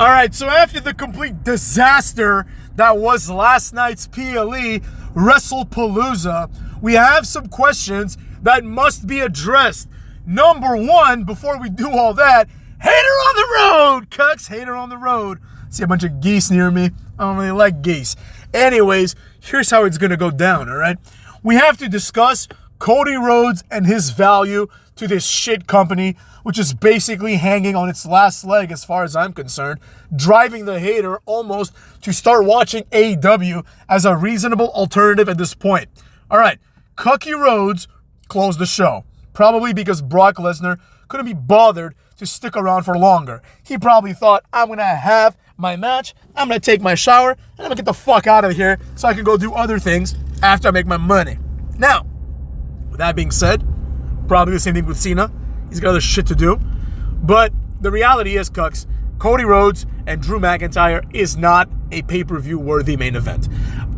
All right, so after the complete disaster that was last night's PLE, Wrestlepalooza, we have some questions that must be addressed. Number one, before we do all that, hater on the road, cucks, hater on the road. See a bunch of geese near me. I don't really like geese. Anyways, here's how it's going to go down, all right? We have to discuss Cody Rhodes and his value to this shit company, which is basically hanging on its last leg as far as I'm concerned, driving the hater almost to start watching AEW as a reasonable alternative at this point. All right, Cody Rhodes closed the show, probably because Brock Lesnar couldn't be bothered to stick around for longer. He probably thought, I'm going to have my match, I'm going to take my shower, and I'm going to get the fuck out of here so I can go do other things after I make my money. Now, with that being said, probably the same thing with Cena. He's got other shit to do. But the reality is, cucks, Cody Rhodes and Drew McIntyre is not a pay-per-view worthy main event.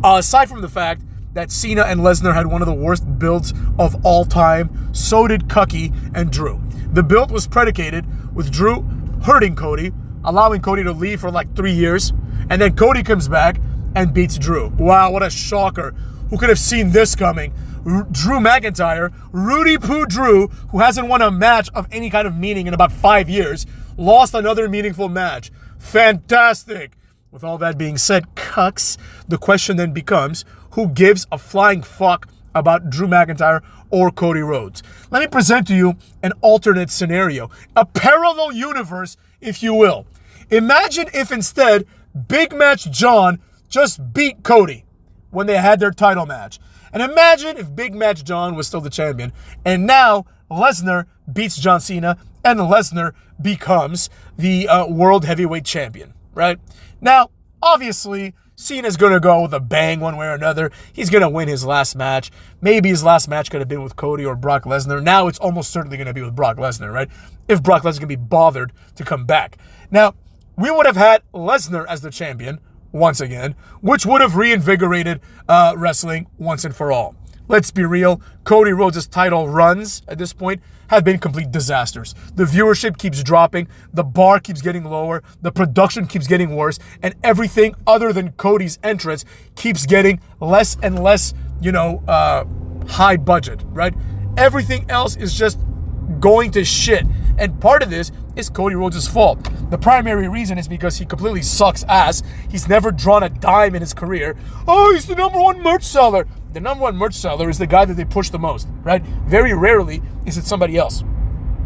Aside from the fact that Cena and Lesnar had one of the worst builds of all time, so did Cody and Drew. The build was predicated with Drew hurting Cody, allowing Cody to leave for like 3 years, and then Cody comes back and beats Drew. Wow, what a shocker. Who could have seen this coming? Drew McIntyre, Rudy Poo Drew, who hasn't won a match of any kind of meaning in about 5 years, lost another meaningful match. Fantastic. With all that being said, cucks, the question then becomes, who gives a flying fuck about Drew McIntyre or Cody Rhodes? Let me present to you an alternate scenario, a parallel universe, if you will. Imagine if instead Big Match John just beat Cody when they had their title match. And imagine if Big Match John was still the champion, and now Lesnar beats John Cena, and Lesnar becomes the World Heavyweight Champion, right? Now, obviously, Cena's going to go with a bang one way or another. He's going to win his last match. Maybe his last match could have been with Cody or Brock Lesnar. Now it's almost certainly going to be with Brock Lesnar, right? If Brock Lesnar can be bothered to come back. Now, we would have had Lesnar as the champion once again, which would have reinvigorated wrestling once and for all. Let's be real, Cody Rhodes' title runs at this point have been complete disasters. The viewership keeps dropping, the bar keeps getting lower, the production keeps getting worse, and everything other than Cody's entrance keeps getting less and less, high budget, right? Everything else is just going to shit. And part of this is Cody Rhodes' fault. The primary reason is because he completely sucks ass. He's never drawn a dime in his career. Oh, he's the number one merch seller. The number one merch seller is the guy that they push the most, right? Very rarely is it somebody else.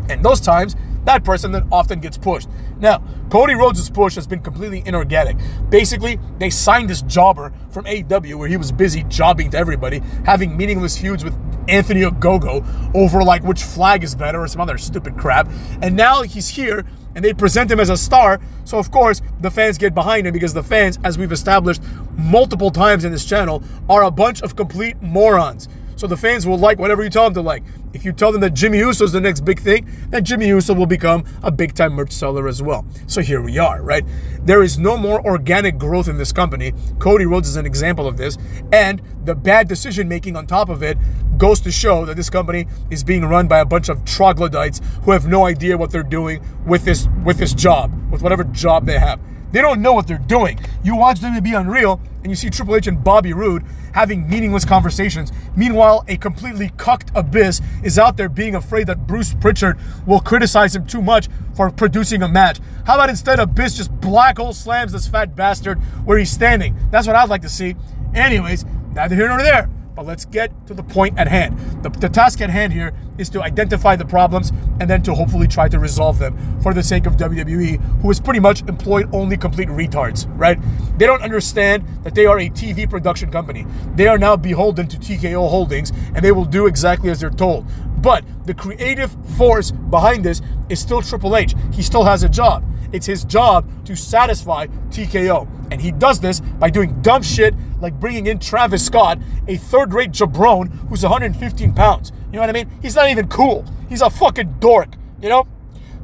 And those times, that person then often gets pushed. Now, Cody Rhodes' push has been completely inorganic. Basically, they signed this jobber from AEW where he was busy jobbing to everybody, having meaningless feuds with Anthony Ogogo over like which flag is better or some other stupid crap. And now he's here and they present him as a star. So of course the fans get behind him because the fans, as we've established multiple times in this channel, are a bunch of complete morons. So the fans will like whatever you tell them to like. If you tell them that Jimmy Uso is the next big thing, then Jimmy Uso will become a big-time merch seller as well. So here we are, right? There is no more organic growth in this company. Cody Rhodes is an example of this. And the bad decision-making on top of it goes to show that this company is being run by a bunch of troglodytes who have no idea what they're doing with this job, with whatever job they have. They don't know what they're doing. You watch them to be unreal, and you see Triple H and Bobby Roode having meaningless conversations. Meanwhile, a completely cucked Abyss is out there being afraid that Bruce Pritchard will criticize him too much for producing a match. How about instead Abyss just black hole slams this fat bastard where he's standing? That's what I'd like to see. Anyways, neither here nor there. But let's get to the point at hand. The task at hand here is to identify the problems and then to hopefully try to resolve them for the sake of WWE, who has pretty much employed only complete retards, right? They don't understand that they are a TV production company. They are now beholden to TKO Holdings, and they will do exactly as they're told. But the creative force behind this is still Triple H. He still has a job. It's his job to satisfy TKO. And he does this by doing dumb shit like bringing in Travis Scott, a third-rate jabron who's 115 pounds. You know what I mean? He's not even cool. He's a fucking dork, you know?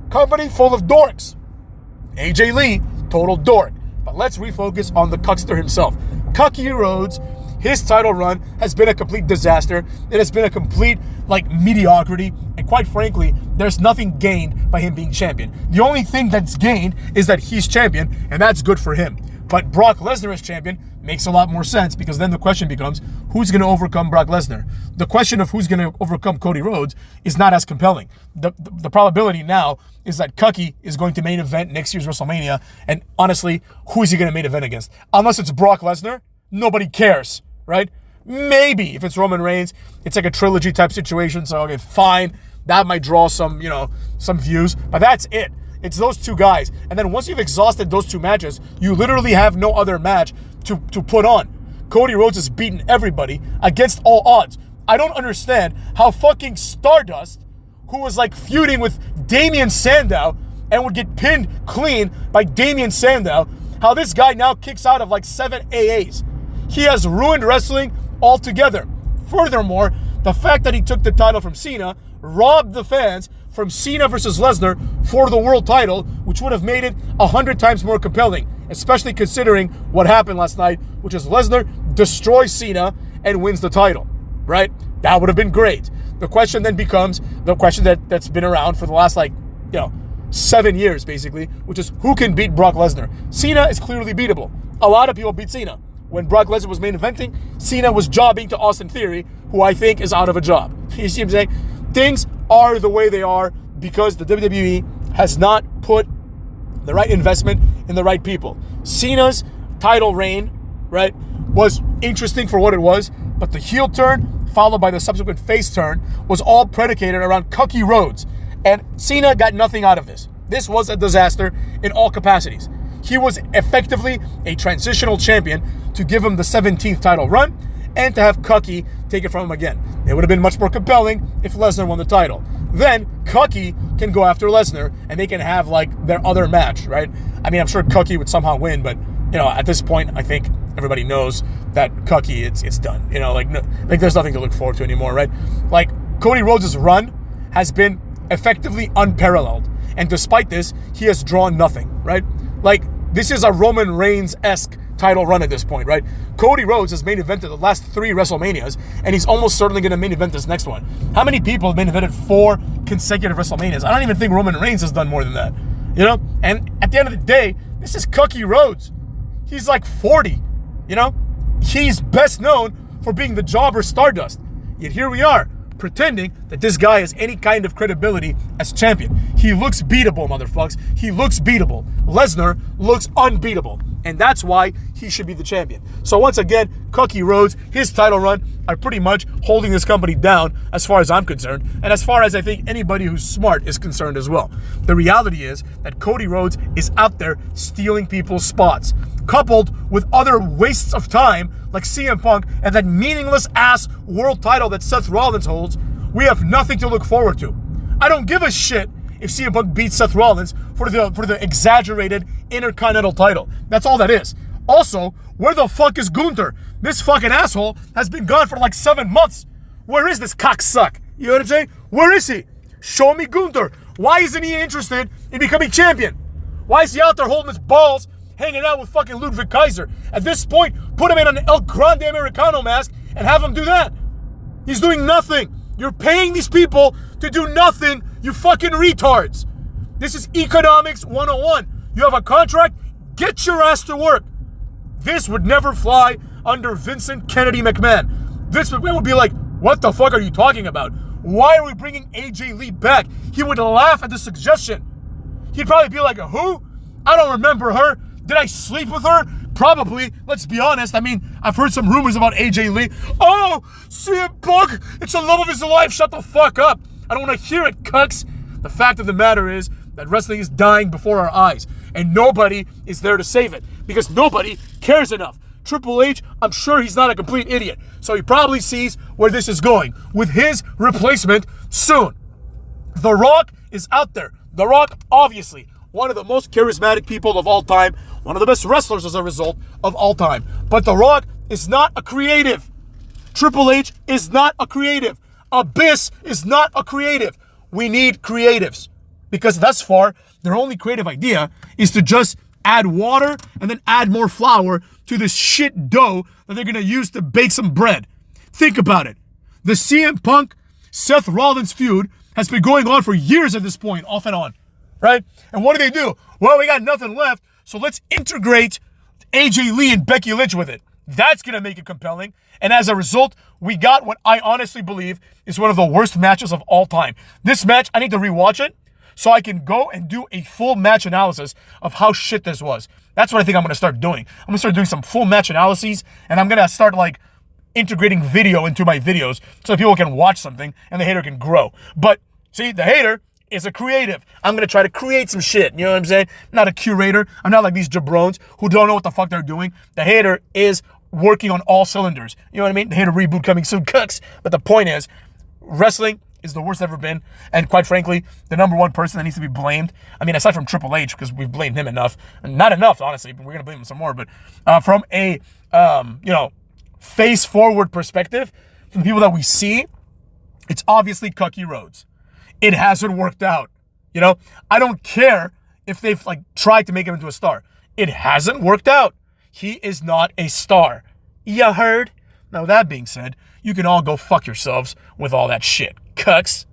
Company full of dorks. AJ Lee, total dork. But let's refocus on the cuckster himself. Cody Rhodes, his title run has been a complete disaster. It has been a complete, mediocrity. And quite frankly, there's nothing gained by him being champion. The only thing that's gained is that he's champion, and that's good for him. But Brock Lesnar as champion makes a lot more sense, because then the question becomes, who's going to overcome Brock Lesnar? The question of who's going to overcome Cody Rhodes is not as compelling. The probability now is that Cody is going to main event next year's WrestleMania, and honestly, who is he going to main event against? Unless it's Brock Lesnar, nobody cares, right? Maybe if it's Roman Reigns, it's like a trilogy type situation, so okay, fine. That might draw some views, but that's it. It's those two guys. And then once you've exhausted those two matches, you literally have no other match to put on. Cody Rhodes has beaten everybody against all odds. I don't understand how fucking Stardust, who was like feuding with Damien Sandow and would get pinned clean by Damien Sandow, how this guy now kicks out of like 7 AAs. He has ruined wrestling altogether. Furthermore, the fact that he took the title from Cena robbed the fans from Cena versus Lesnar for the world title, which would have made it 100 times more compelling, especially considering what happened last night, which is Lesnar destroys Cena and wins the title, right? That would have been great. The question then becomes the question that's been around for the last 7 years, basically, which is who can beat Brock Lesnar? Cena is clearly beatable. A lot of people beat Cena. When Brock Lesnar was main eventing, Cena was jobbing to Austin Theory, who I think is out of a job. You see what I'm saying? Things are the way they are because the WWE has not put the right investment in the right people. Cena's title reign, right, was interesting for what it was, but the heel turn, followed by the subsequent face turn, was all predicated around Cody Rhodes. And Cena got nothing out of this. This was a disaster in all capacities. He was effectively a transitional champion to give him the 17th title run and to have Cody take it from him again. It would have been much more compelling if Lesnar won the title. Then Cody can go after Lesnar and they can have their other match, right? I mean, I'm sure Cody would somehow win, but at this point, I think everybody knows that Cody, it's done. There's nothing to look forward to anymore, right? Cody Rhodes' run has been effectively unparalleled, and despite this, he has drawn nothing, right? This is a Roman Reigns-esque title run at this point, right? Cody Rhodes has main evented the last 3 WrestleManias, and he's almost certainly going to main event this next one. How many people have main evented 4 consecutive WrestleManias? I don't even think Roman Reigns has done more than that, And at the end of the day, this is Cody Rhodes. He's 40, He's best known for being the jobber Stardust. Yet here we are, pretending that this guy has any kind of credibility as champion. He looks beatable, motherfuckers. He looks beatable. Lesnar looks unbeatable. And that's why he should be the champion. So once again, Cody Rhodes, his title run are pretty much holding this company down as far as I'm concerned, and as far as I think anybody who's smart is concerned as well. The reality is that Cody Rhodes is out there stealing people's spots, coupled with other wastes of time like CM Punk and that meaningless ass world title that Seth Rollins holds. We have nothing to look forward to. I don't give a shit if CM Punk beats Seth Rollins for the exaggerated Intercontinental title. That's all that is. Also, where the fuck is Gunther? This fucking asshole has been gone for 7 months. Where is this cocksuck? You know what I'm saying? Where is he? Show me Gunther. Why isn't he interested in becoming champion? Why is he out there holding his balls, hanging out with fucking Ludwig Kaiser? At this point, put him in an El Grande Americano mask and have him do that. He's doing nothing. You're paying these people to do nothing, you fucking retards. This is economics 101. You have a contract, get your ass to work. This would never fly under Vincent Kennedy McMahon. Vince McMahon would be like, what the fuck are you talking about? Why are we bringing AJ Lee back? He would laugh at the suggestion. He'd probably be like, who? I don't remember her. Did I sleep with her? Probably. Let's be honest. I mean, I've heard some rumors about AJ Lee. Oh, CM Punk, it's the love of his life. Shut the fuck up. I don't want to hear it, cucks. The fact of the matter is that wrestling is dying before our eyes, and nobody is there to save it because nobody cares enough. Triple H, I'm sure he's not a complete idiot, so he probably sees where this is going with his replacement soon. The Rock is out there. The Rock, obviously, one of the most charismatic people of all time, one of the best wrestlers as a result of all time. But The Rock is not a creative. Triple H is not a creative. Abyss is not a creative. We need creatives. Because thus far, their only creative idea is to just add water and then add more flour to this shit dough that they're going to use to bake some bread. Think about it. The CM Punk, Seth Rollins feud has been going on for years at this point, off and on, right? And what do? Well, we got nothing left, so let's integrate AJ Lee and Becky Lynch with it. That's going to make it compelling. And as a result, we got what I honestly believe is one of the worst matches of all time. This match, I need to rewatch it so I can go and do a full match analysis of how shit this was. That's what I think I'm going to start doing. I'm going to start doing some full match analyses, and I'm going to start like integrating video into my videos so that people can watch something and the hater can grow. But see, the hater is a creative. I'm going to try to create some shit. You know what I'm saying? I'm not a curator. I'm not like these jabrones who don't know what the fuck they're doing. The hater is working on all cylinders. You know what I mean? The hater reboot coming soon, cucks. But the point is, wrestling is the worst ever been. And quite frankly, the number one person that needs to be blamed, I mean, aside from Triple H, because we've blamed him enough. And not enough, honestly, but we're going to blame him some more. But from a, face-forward perspective, from the people that we see, it's obviously Cody Rhodes. It hasn't worked out. You know, I don't care if they've like tried to make him into a star. It hasn't worked out. He is not a star. Ya heard? Now that being said, you can all go fuck yourselves with all that shit. Cucks.